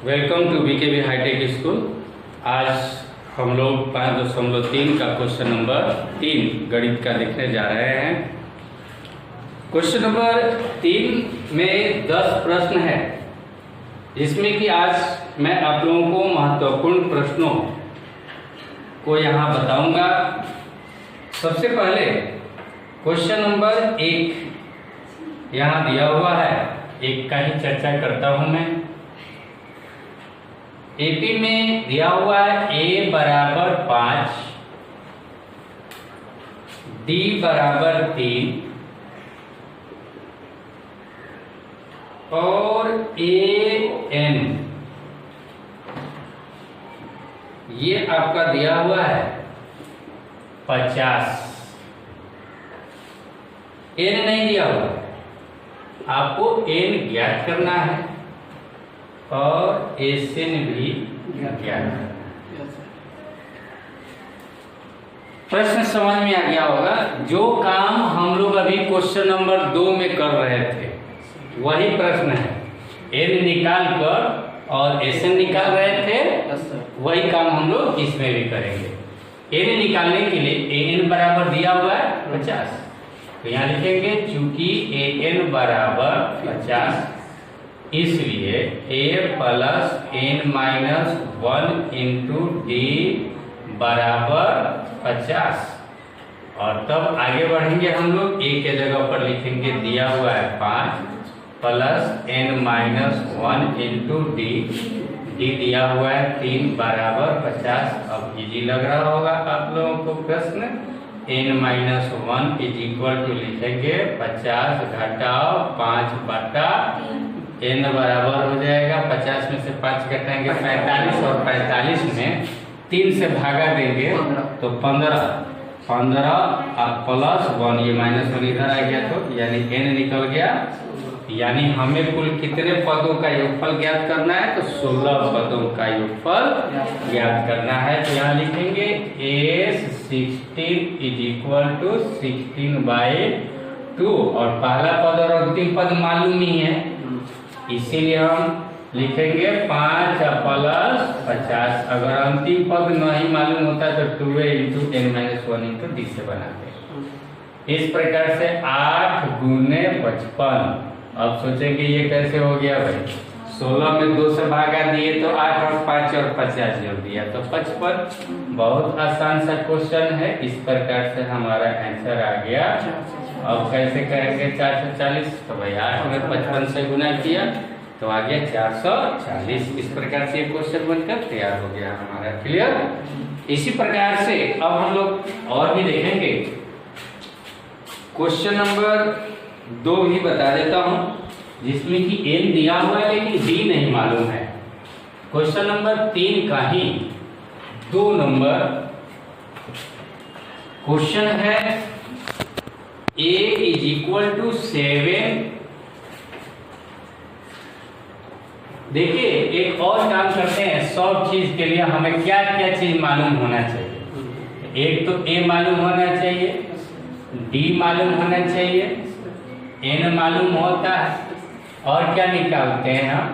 Welcome to BKB hi tech school. आज हम लोग 5.3 का क्वेश्चन नंबर 3 गणित का देखने जा रहे हैं। क्वेश्चन नंबर 3 में 10 प्रश्न है, जिसमें कि आज मैं आप लोगों को महत्वपूर्ण प्रश्नों को यहाँ बताऊंगा। सबसे पहले क्वेश्चन नंबर 1 यहाँ दिया हुआ है, एक का ही चर्चा करता हूं मैं। एपी में दिया हुआ है a बराबर 5, d बराबर 3 और an ये आपका दिया हुआ है 50। n नहीं दिया हुआ, आपको n ज्ञात करना है और एसएन भी ज्ञात करना है। प्रश्न समझ में आ गया होगा। जो काम हम लोग अभी क्वेश्चन नंबर 2 में कर रहे थे वही प्रश्न है। n निकाल कर और एसएन निकाल रहे थे, वही काम हम लोग इसमें भी करेंगे। n निकालने के लिए an बराबर दिया हुआ है 50, तो यहाँ लिखेंगे चूंकि an बराबर 50, इसलिए a plus n minus 1 into D बराबर 50। और तब आगे बढ़ेंगे हम लोग। a के जगह पर लिखेंगे दिया हुआ है 5 plus n minus 1 into D दिया हुआ है 3 बराबर 50। अब इजी लग रहा होगा आप लोगों को प्रश्न। n minus 1 is equal to लिखेंगे 50 घटाओ 5 बटा n बराबर हो जाएगा 50 में से 5 घटाएंगे 45 और 45 में 3 से भागा देंगे तो 15 प्लस 1, ये माइनस 1 इधर आ गया, तो यानी n निकल गया। यानी हमें कुल कितने पदों का योगफल ज्ञात करना है, तो 16 पदों का योगफल ज्ञात करना है। तो यहाँ लिखेंगे a16 इज इक्वल टू 16/2 और पहला पद और अंतिम पद मालूम ही है, इसीलिए हम लिखेंगे 5 प्लस 50। अगर अंतिम पद नहीं मालूम होता तो 2a into n minus 1 into D से बनाते हैं। इस प्रकार से 8 गुने 55। अब सोचेंगे ये कैसे हो गया भाई, 16 में 2 से भागा दिए तो 8 और 5 और 50 जोड़ दिया तो 55। बहुत आसान सा क्वेश्चन है। इस प्रकार से हमारा आंसर आ गया। अब कैसे करेंगे 440, तो भाई 8 में 55 से गुना किया तो आ गया 440। इस प्रकार से ये क्वेश्चन बनकर तैयार हो गया हमारा। क्लियर। इसी प्रकार से अब हम लोग और भी देखेंगे। क्वेश्चन नंबर 2 भी बता देता हूं, जिसमें कि n दिया हुआ है लेकिन d नहीं मालूम है। क्वेश्चन नंबर 3 का ही 2 नंबर क्वेश्चन है। a is equal to 7। देखिए एक और काम करते हैं। सब चीज के लिए हमें क्या क्या चीज मालूम होना चाहिए। एक तो a मालूम होना चाहिए, d मालूम होना चाहिए, n मालूम होता है, और क्या निकालते हैं हम,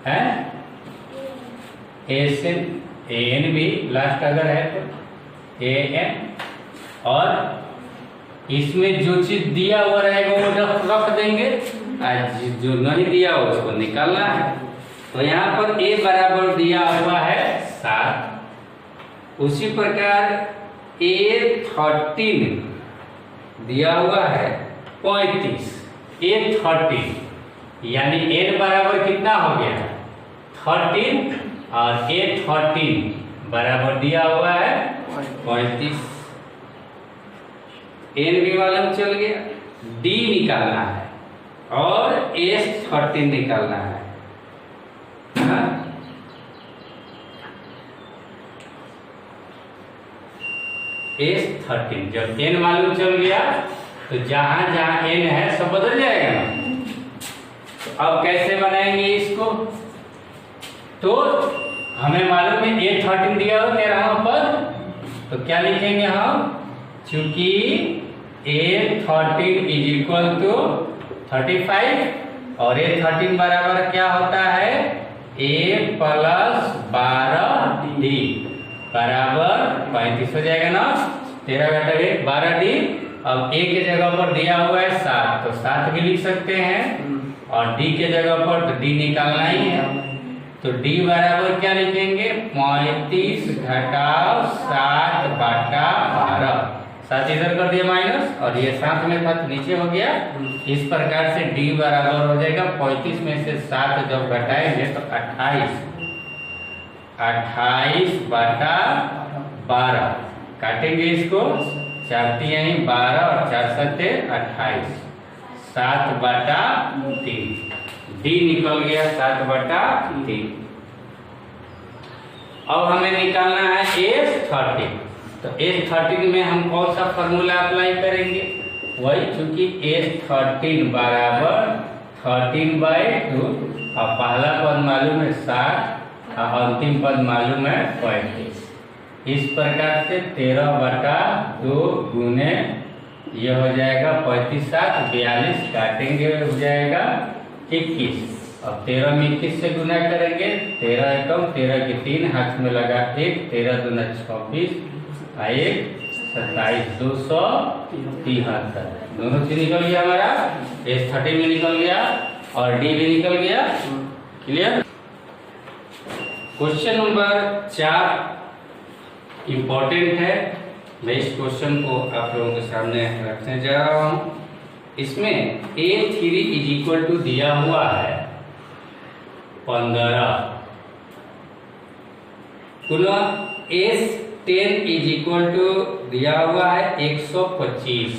हैं an भी लास्ट अगर है तो an, और इसमें जो चीज दिया हुआ रहेगा वो रख देंगे, जो नहीं दिया हो उसको निकालना है। तो यहाँ पर a बराबर दिया हुआ है 7। उसी प्रकार a13 दिया हुआ है 35। a13 यानी n बराबर कितना हो गया 13, और a13 बराबर दिया हुआ है 35। n भी मालूम चल गया, d निकालना है और s13 निकालना है। s13 जब n मालूम चल गया तो जहां जहां n है सब बदल जाएगा ना। तो अब कैसे बनाएंगे इसको, तो हमें मालूम है a13 दिया हो 13वां पद, तो क्या लिखेंगे हम, चूंकि a13 इज इक्वल टू 35 और ये 13 बराबर क्या होता है a प्लस 12d बराबर 35 हो जाएगा ना। 13 घटा 1 12d। अब a के जगह पर दिया हुआ है 7 तो 7 भी लिख सकते हैं और d के जगह पर तो d निकालना ही है तो d बराबर क्या लिखेंगे 35 घटाओ 7 बटा 12। 7 इधर कर दिया माइनस और ये 7 में था तो नीचे हो गया। इस प्रकार से d बराबर हो जाएगा 35 में से 7 जब घटाएंगे तो 28 बटा 12 काटेंगे इसको 4 3 12 और 4 7 28 7 बटा 3 d निकल गया 7 बटा 3। अब हमें निकालना है S13 तो S13 में हम कौन सा फॉर्मूला अप्लाई करेंगे वही चूंकि S13 बराबर 13/2 और पहला पद मालूम है 7 और अंतिम पद मालूम है 35। इस प्रकार से 13/2 गुने यह हो जाएगा 35 7 42 काटेंगे हो जाएगा 21। अब 13 में 21 से गुना करेंगे 13 एकम 13 के 3 हाथ में लगा 1 13 दूना 26 1 27 273 दोनों चीज निकल गया हमारा। S13 में निकल गया और D भी निकल गया। क्लियर। क्वेश्चन नंबर 4 इम्पोर्टेंट है। मैं इस क्वेश्चन को आप लोगों के सामने रखने जा रहा हूँ। इसमें A3 = दिया हुआ है 15 पुनः S10 = दिया हुआ है 125।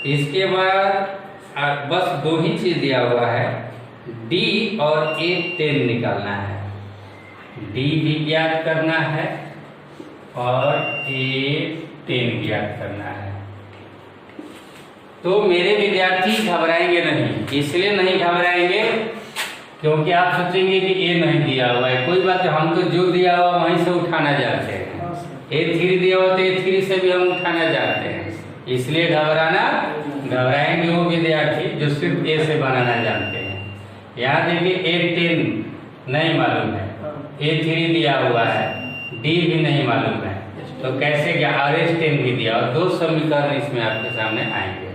इसके बाद बस दो ही चीज दिया हुआ है D और A10 निकालना है। D भी ज्ञात करना है और A10 ज्ञात करना है। तो मेरे विद्यार्थी घबराएंगे नहीं, इसलिए नहीं घबराएंगे क्योंकि आप सोचेंगे कि ये नहीं दिया हुआ है। कोई बात है, हम तो जो दिया हुआ वहीं से उठाना जानते हैं। A3 दिया हुआ तो A3 से भी हम उठाना जानते हैं, इसलिए घबराएंगे वो विद्यार्थी जो सिर्फ A से बनाना जानते हैं। यहाँ देखिए A10 नहीं मालूम है, A3 दिया हुआ है, D भी नहीं मालूम है, तो कैसे क्या और S10 भी दिया और दो समीकरण इसमें आपके सामने आएंगे।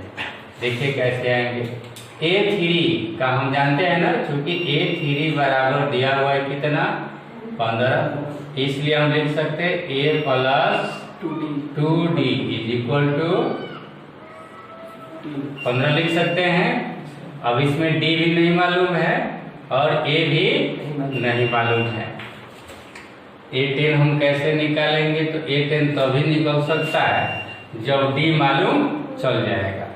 देखिए कैसे आएंगे। A3 का हम जानते हैं ना, क्योंकि A3 बराबर दिया हुआ है कितना 15, इसलिए हम लिख सकते हैं A + 2D = 15 लिख सकते हैं। अब इसमें D भी नहीं मालूम है और A भी नहीं मालूम है। A10 हम कैसे निकालेंगे, तो A10 तभी निकल सकता है जब D मालूम चल जाएगा।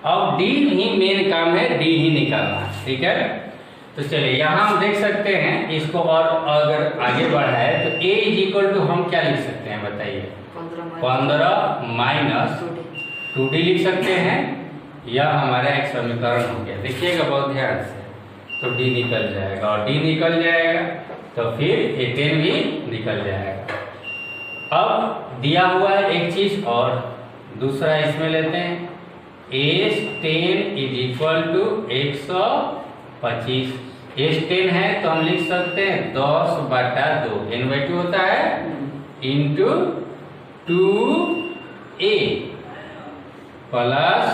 अब D ही मेन काम है, D ही निकालना है। ठीक है, तो चलिए यहाँ हम देख सकते हैं इसको और अगर आगे बढ़ाए तो A = हम क्या लिख सकते हैं बताइए 15 - 2D लिख सकते हैं। यह हमारा एक समीकरण हो गया। देखिएगा बहुत ध्यान से, तो D निकल जाएगा और D निकल जाएगा तो फिर A10 भी निकल जाएगा। अब दिया हुआ है एक चीज और दूसरा इसमें लेते हैं। S10 = 125। S10 है तो हम लिख सकते हैं 10/2 n/2 होता है इंटू 2A प्लस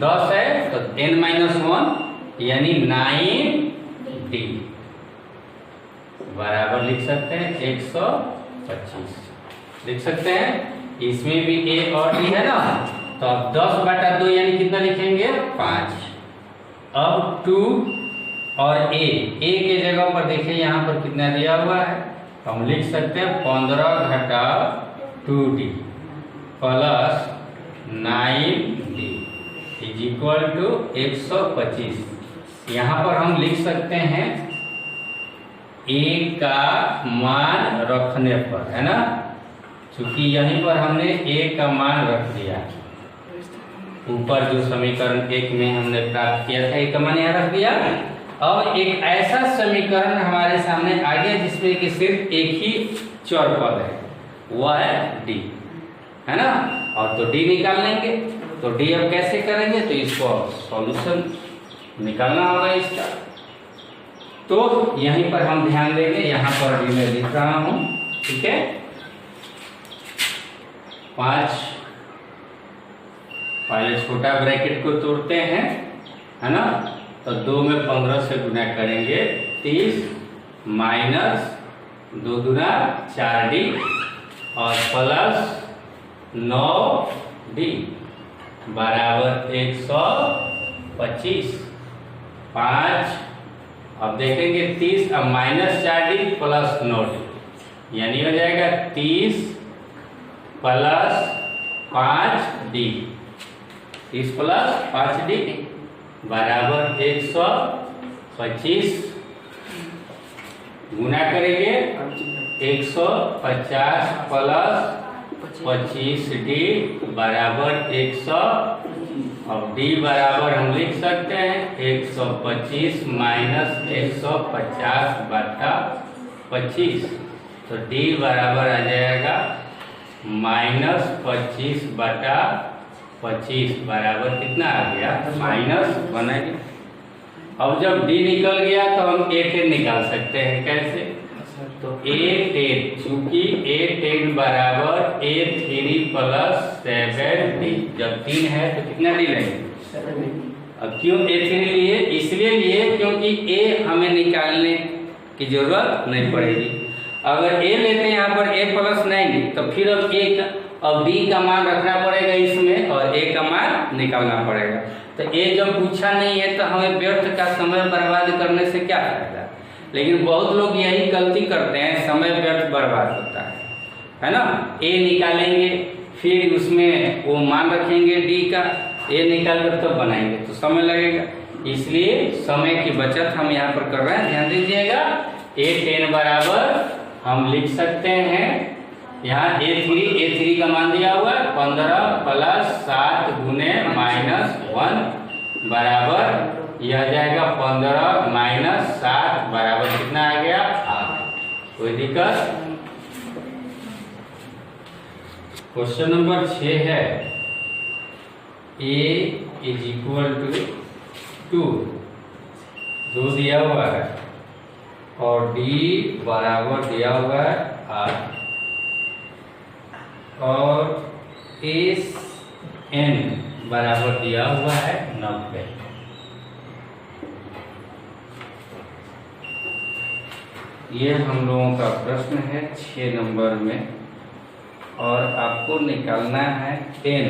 10 है तो n-1 यानी 9D बराबर लिख सकते हैं 125 लिख सकते हैं। इसमें भी A और D है ना, तो अब 10/2 यानी कितना लिखेंगे 5। अब 2 और A के जगह पर देखिए यहाँ पर कितना दिया हुआ है, तो हम लिख सकते हैं 15 - 2D प्लस 9D = 125। यहाँ पर हम लिख सकते हैं A का मान रखने पर, है ना, क्योंकि यहीं पर हमने A का मान रख दिया। ऊपर जो समीकरण 1 में हमने प्राप्त किया था A का मान यहाँ रख दिया। अब एक ऐसा समीकरण हमारे सामने आ गया जिसमें कि सिर्फ एक ही चर पद है, वह है D, है ना, और तो डी निकाल लेंगे। तो डी अब कैसे करेंगे, तो इसको सॉल्यूशन निकालना होगा इसका। तो यहीं पर हम ध्यान देंगे, यहाँ पर भी मैं लिख रहा हूँ, ठीक है। 5 पहले छोटा ब्रैकेट को तोड़ते हैं, है ना, तो 2 में 15 से गुना करेंगे 30 माइनस 2 दूना 4D और प्लस 9D बराबर 125। 5 अब देखेंगे 30 अब माइनस 4D प्लस 9D, यानी हो जाएगा 30 प्लस 5D, 30 प्लस 5D बराबर 125। गुना करेंगे 150 प्लस 25D बराबर 100। अब D बराबर हम लिख सकते हैं 125 माइनस 150 बटा 25, तो D बराबर आ जाएगा माइनस 25 बटा 25 बराबर कितना आ गया, माइनस बनेगा। अब जब D निकल गया तो हम A10 निकाल सकते हैं, कैसे, तो A10 चूंकि A10 बराबर A3 प्लस 7D, जब 3 है तो कितना D लेंगे। अब क्यों A3 लिए, इसलिए लिए क्योंकि A हमें निकालने की जरूरत नहीं पड़ेगी। अगर A लेते हैं यहाँ पर A प्लस 9 तो फिर अब B का मान रखना पड़ेगा इसमें और A का मान निकालना पड़ेगा। तो A जब पूछा नहीं है तो हमें व्यर्थ का समय बर्बाद करने से क्या फायदा। लेकिन बहुत लोग यही गलती करते हैं, समय व्यर्थ बर्बाद होता है ना। A निकालेंगे फिर उसमें वो मान रखेंगे D का, A निकाल कर तब बनाएंगे तो समय लगेगा, इसलिए समय की बचत हम यहाँ पर कर रहे हैं, ध्यान दीजिएगा। A10 बराबर हम लिख सकते हैं यहाँ A3 का मान दिया हुआ है 15 प्लस 7 गुने माइनस 1 बराबर यह जाएगा 15 माइनस 7 बराबर कितना आ गया 8। कोई दिक्कत। क्वेश्चन नंबर 6 है A इज इक्वल टू 2 दिया हुआ है और D बराबर दिया हुआ है 8 और SN बराबर दिया हुआ है 90। ये हम लोगों का प्रश्न है 6 नंबर में और आपको निकालना है N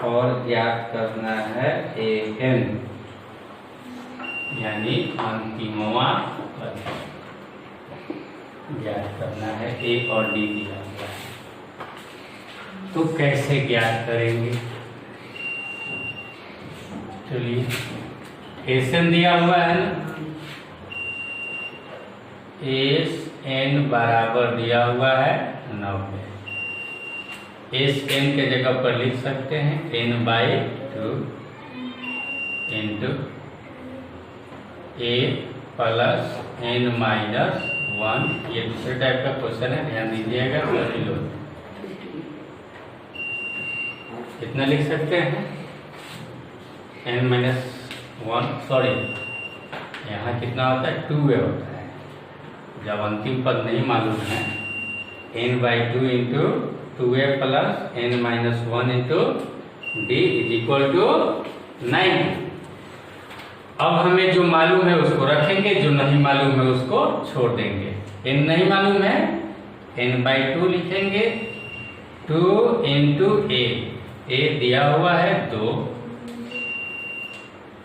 और ज्ञात करना है AN यानी अंतिमवा ज्ञात करना है। A और D दिया हुआ है, तो कैसे ज्ञात करेंगे। चलिए SN दिया हुआ है ना, SN बराबर दिया हुआ है 90। SN के जगह पर लिख सकते हैं N/2 into A plus N minus 1। ये दूसरे टाइप का क्वेश्चन है, ध्यान दीजिएगा। सभी लोग कितना लिख सकते हैं N माइनस 1, सॉरी यहाँ कितना होता है 2A होता है। जब अंतिम पद नहीं मालूम है N/2 into 2A plus N minus 1 into D is equal to 9। अब हमें जो मालूम है उसको रखेंगे, जो नहीं मालूम है उसको छोड़ देंगे। N नहीं मालूम है N/2 लिखेंगे 2 इंटू A दिया हुआ है 2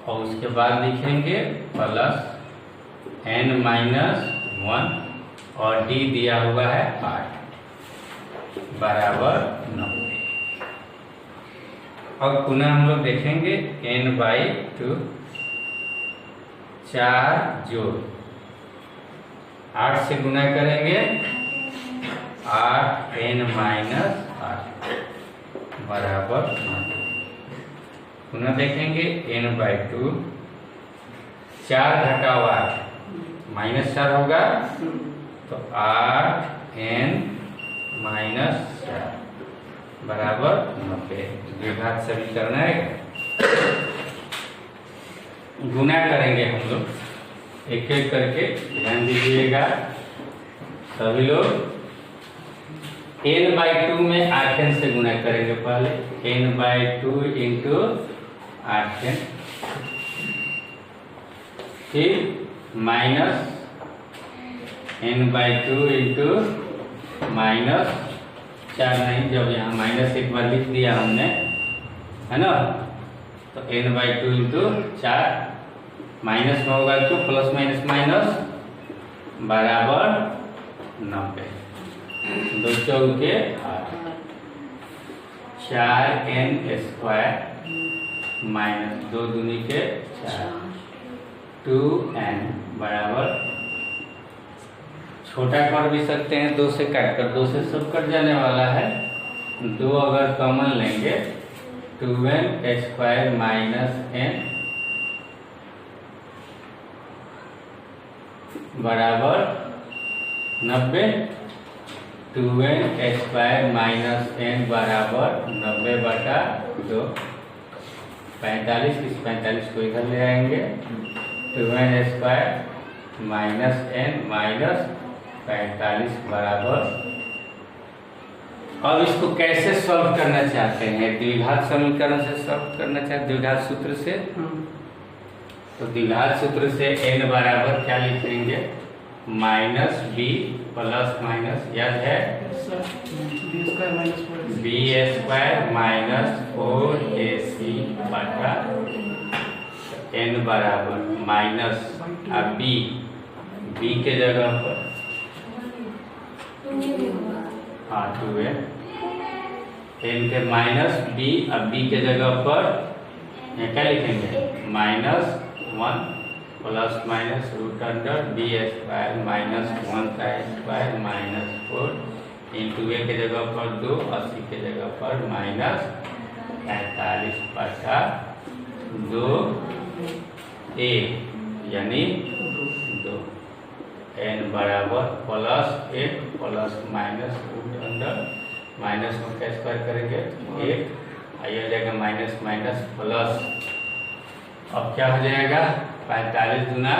और उसके बाद लिखेंगे प्लस N माइनस 1 और D दिया हुआ है 8 बराबर 90। अब पुनः हम लोग देखेंगे N/2 4 जोड़ 8 से गुना करेंगे 8 N माइनस 8 बराबर 90। पुनः देखेंगे N/2 4 घटा 8 -4 होगा तो 8n माइनस 4 बराबर 90। द्विघात समीकरण है। गुना करेंगे हम लोग एक एक करके, ध्यान दीजिएगा सभी लोग। n/2 में 8n से गुना करेंगे पहले, n/2 इंटू 8n, फिर माइनस n/2 इंटू माइनस 4 नहीं, जब यहाँ माइनस एक बार लिख दिया हमने, है ना, तो n/2 इंटू 4 माइनस में होगा तो प्लस माइनस माइनस बराबर 90। 2 चौके 8, 4n² माइनस 2 दूनी के 4, 2n बराबर, छोटा कर भी सकते हैं 2 से काट कर, 2 से सब कट जाने वाला है, 2 अगर कॉमन लेंगे 2n² माइनस n बराबर 90। 2n² माइनस n बराबर 90/2, 45, इस 45 को इधर ले आएंगे, 2n² माइनस n माइनस 45 बराबर। अब इसको कैसे सॉल्व करना चाहते हैं? द्विघात समीकरण से सॉल्व करना चाहते, द्विघात सूत्र से। तो द्विघात सूत्र से n बराबर क्या लिखेंगे? माइनस b प्लस माइनस, याद है, b² माइनस 4ac बटा n बराबर माइनस, अब b के जगह पर 2n, n के माइनस b, अब b के जगह पर क्या लिखेंगे? Minus 1 plus minus root under b² minus 1 का स्क्वायर माइनस 4 इंटू a के जगह पर 2, 80 के जगह पर माइनस 45/2a यानी 2। n बराबर plus 1 plus minus root under, minus को क्या स्क्वायर करेंगे? 1, आइए हो जाएगा माइनस माइनस प्लस, अब क्या हो जाएगा? 45 गुना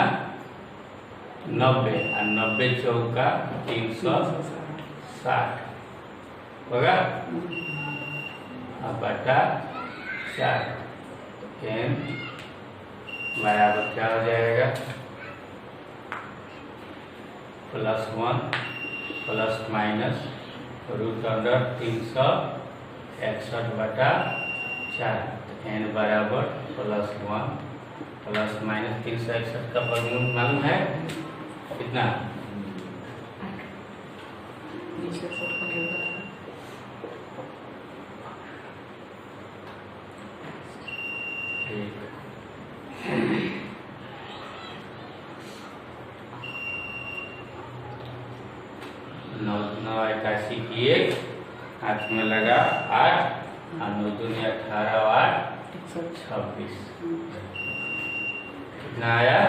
90 और 90 चौका 360 होगा, अब बटा 4, n बराबर क्या हो जाएगा? +1 plus minus root under 361/4, n बराबर +1 प्लस माइनस 361 का वर्गमूल मालूम है कितना? नौ 81 की 1 हाथ में लगा 8 और 9 दूनी 18 और 8 26, कितना आया?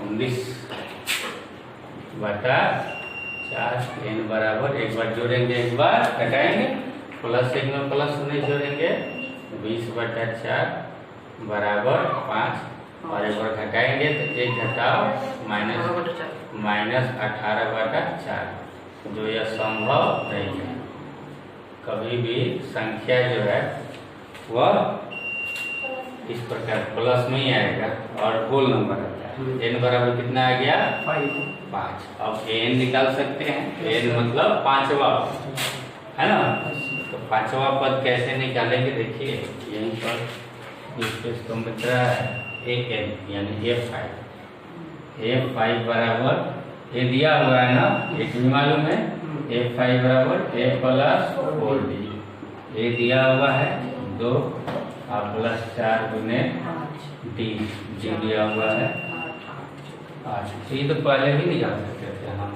19/4, n बराबर, एक बार जोड़ेंगे एक बार घटाएंगे, प्लस 1 में प्लस 19 जोड़ेंगे, 20/4 बराबर 5, और एक बार घटाएंगे तो 1 घटाओ माइनस 18/4, जो यह संभव नहीं है। कभी भी संख्या जो है वह इस प्रकार प्लस में ही आएगा और होल नंबर आता है। n बराबर कितना आ गया? 5। अब n निकाल सकते हैं, n मतलब 5वां, है ना, तो 5वां पद कैसे निकालेंगे? देखिए यहीं पर इसको मिल रहा है एक n यानी f5 बराबर, ये दिया हुआ है ना, एक भी मालूम है, f5 बराबर a प्लस 4d, ये दिया हुआ है 2 और प्लस 4 गुने d, जो दिया हुआ है 8। ये तो पहले भी निकाल सकते थे हम,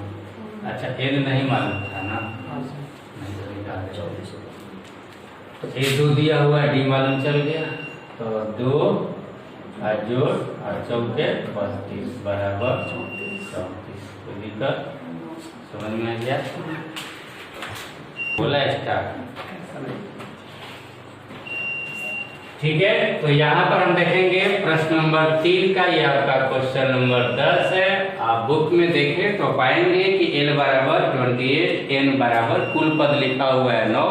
अच्छा n नहीं मालूम था ना, नहीं तो निकाल देते। तो a 2 दिया हुआ है, d मालूम चल गया, तो 2 और जोड़ और चौके 32 बराबर 34, तो दिक्कत समझ में आ गया? बोला स्टार्ट। ठीक है, तो यहाँ पर हम देखेंगे प्रश्न नंबर 3 का, ये आपका क्वेश्चन नंबर 10 है। आप बुक में देखें तो पाएंगे कि L बराबर 28, N बराबर कुल पद लिखा हुआ है 9,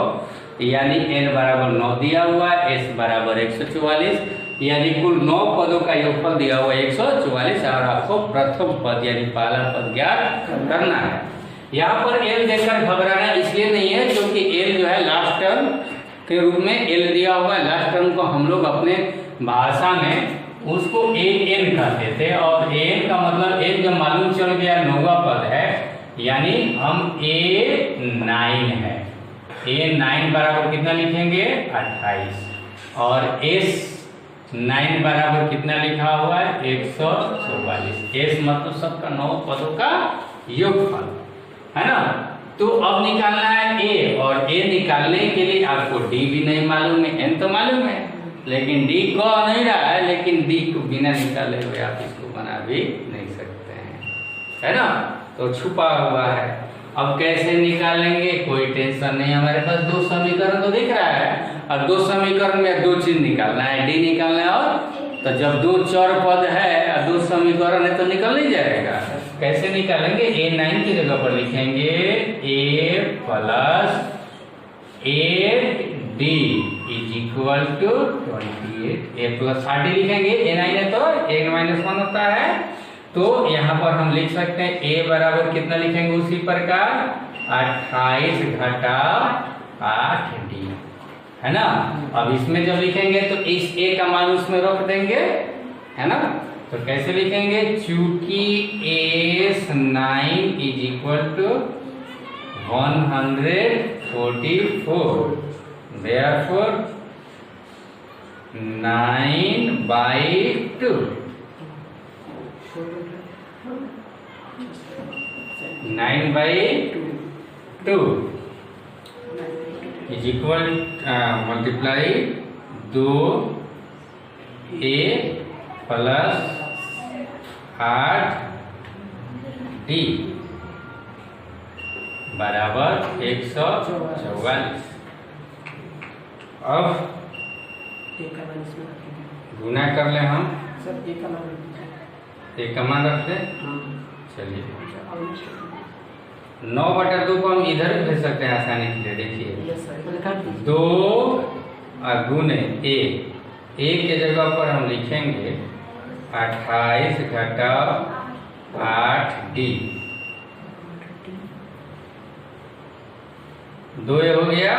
यानी N बराबर 9 दिया हुआ है, S बराबर 144, यानी कुल 9 पदों का योगफल दिया हुआ है 144, और आपको प्रथम पद यानी पहला पद ज्ञात करना है। यहाँ पर L देकर घबराना इसलिए नहीं है क्योंकि L जो है लास्ट टर्म के रूप में L दिया हुआ है। लास्ट टर्म को हम लोग अपने भाषा में उसको AN कहते थे, और AN का मतलब एक जब मालूम चल गया 9वां पद है, यानी हम A9 है। A9 बराबर कितना लिखेंगे 28, और S9 बराबर कितना लिखा हुआ है 144। S मतलब सबका 9 पदों का योगफल है ना। तो अब निकालना है A, और A निकालने के लिए आपको D भी नहीं मालूम है, N तो मालूम है, लेकिन D को नहीं रहा है, लेकिन D को बिना निकाले हुए आप इसको बना भी नहीं सकते हैं, है ना। तो छुपा हुआ है। अब कैसे निकालेंगे, कोई टेंशन नहीं, हमारे पास 2 समीकरण तो दिख रहा है, और 2 समीकरण में 2 चीज निकालना है, D निकालना है, और तो जब 2 चर पद है और 2 समीकरण है तो निकल नहीं जाएगा। कैसे निकालेंगे, A9 की जगह पर लिखेंगे A plus 8D is equal to 28। A plus 8D लिखेंगे, A9 है तो A-1 होता है, तो यहाँ पर हम लिख सकते हैं A बराबर कितना लिखेंगे उसी प्रकार 28 घटाव 8D, है ना। अब इसमें जब लिखेंगे तो इस A का मान उसमें रख देंगे, है ना। तो कैसे लिखेंगे, चूंकि S9 is equal to 144, therefore 9/2 is equal multiply 2A plus 8D बराबर 144। अब गुना कर ले हम, एक का मान रखते हैं। चलिए 9/2 को हम इधर भी भेज सकते हैं आसानी से, देखिए 2 गुने A के जगह पर हम लिखेंगे 28 घटाव 8D, 2 हो गया,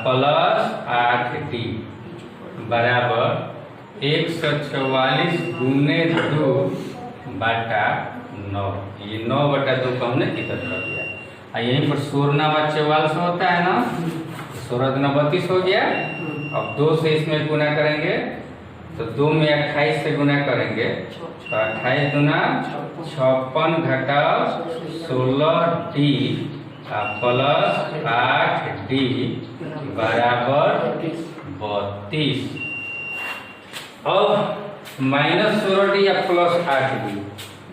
प्लस 8D बराबर 144 गुने 2/9। ये 9/2 को हमने इधर कर दिया, और यहीं पर 16 होता है ना, 16×2 हो गया। अब 2 से इसमें गुना करेंगे तो 2 में 28 से गुना करेंगे तो 28 गुना 56 घटाव 16D प्लस 8D बराबर 32। अब -16D या प्लस 8D,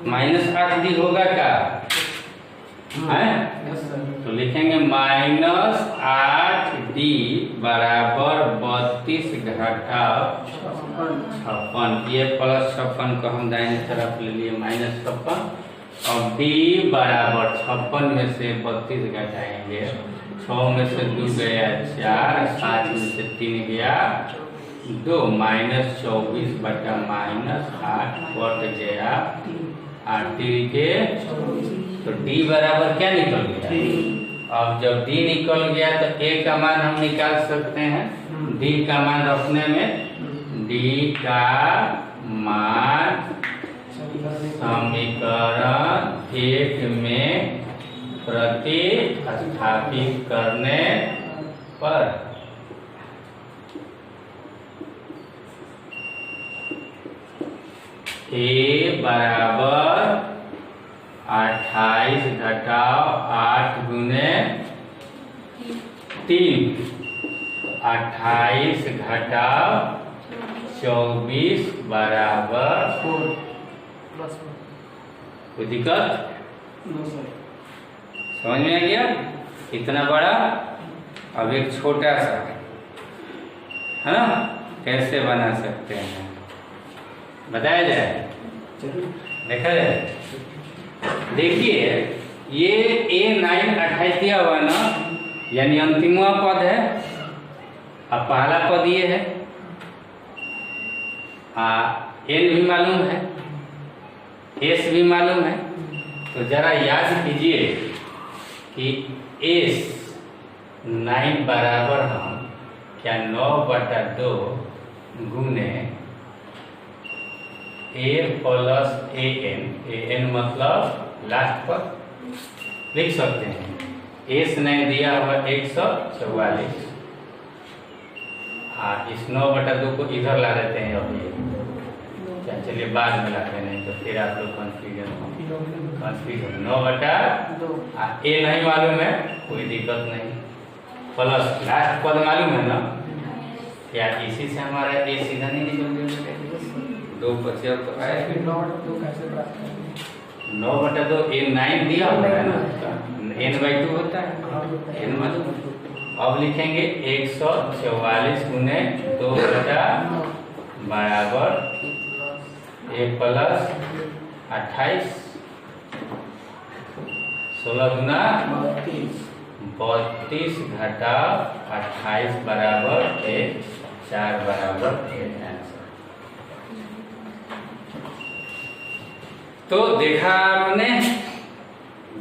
-8D होगा क्या है, तो लिखेंगे -8D बराबर 32 घटाव 56। ये प्लस 56 को हम दाहिने तरफ ले लिए -56, और D बराबर 56 में से 32 घटाएंगे, 6 में से 2 गया 4, 7 में से 3 गया 2, -24 बटा -8 कट गया 8 के, तो D बराबर क्या निकल गया। अब जब D निकल गया तो A का मान हम निकाल सकते हैं। D का मान रखने में D का मान समीकरण 1 में प्रतिस्थापित करने पर A बराबर 28 घटाव 8 गुने 3, 28 घटाव 24 बराबर 4। कोई दिक्कत? समझ में आ गया? इतना बड़ा अब एक छोटा सा है ना, कैसे बना सकते हैं बताया जाए, देखा जाए। देखिए ये A9 28 दिया हुआ ना, यानी अंतिमवा पद है। अब पहला पद ये है, N भी मालूम है, S भी मालूम है। तो जरा याद कीजिए कि S9 बराबर हम क्या 9/2 गुने A प्लस AN मतलब लास्ट पर लिख सकते हैं। S9 दिया हुआ 144। इस 9/2 को इधर ला देते हैं अभी, चलिए बाद में लाते हैं, नहीं तो फिर आप लोग कन्फ्यूजन 9/2। A नहीं मालूम है, कोई दिक्कत नहीं, प्लस लास्ट पद मालूम है ना, क्या इसी से हमारा A सीधा नहीं निकल गया? 2 बचे तो आए 9/2 A9 दिया हुआ है ना, N/2 होता है, N मालूम। अब लिखेंगे 144 गुने 2 बराबर A प्लस 28, 16 गुना 32 घटा 28 बराबर 4 बराबर 1 आंसर। तो देखा आपने,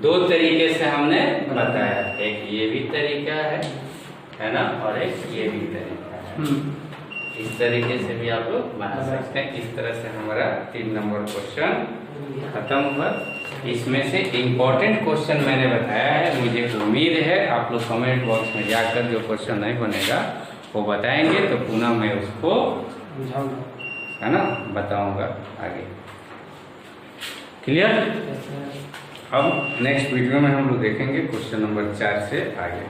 2 तरीके से हमने बताया, एक ये भी तरीका है ना, और एक ये भी तरीका है। इस तरीके से भी आप लोग बना सकते हैं। इस तरह से हमारा 3 नंबर क्वेश्चन खत्म हुआ। इसमें से इम्पोर्टेंट क्वेश्चन मैंने बताया है, मुझे उम्मीद है आप लोग कमेंट बॉक्स में जाकर जो क्वेश्चन नहीं बनेगा वो बताएंगे, तो पुनः मैं उसको है ना बताऊंगा आगे। क्लियर? अब नेक्स्ट वीडियो में हम लोग देखेंगे क्वेश्चन नंबर 4 से आगे।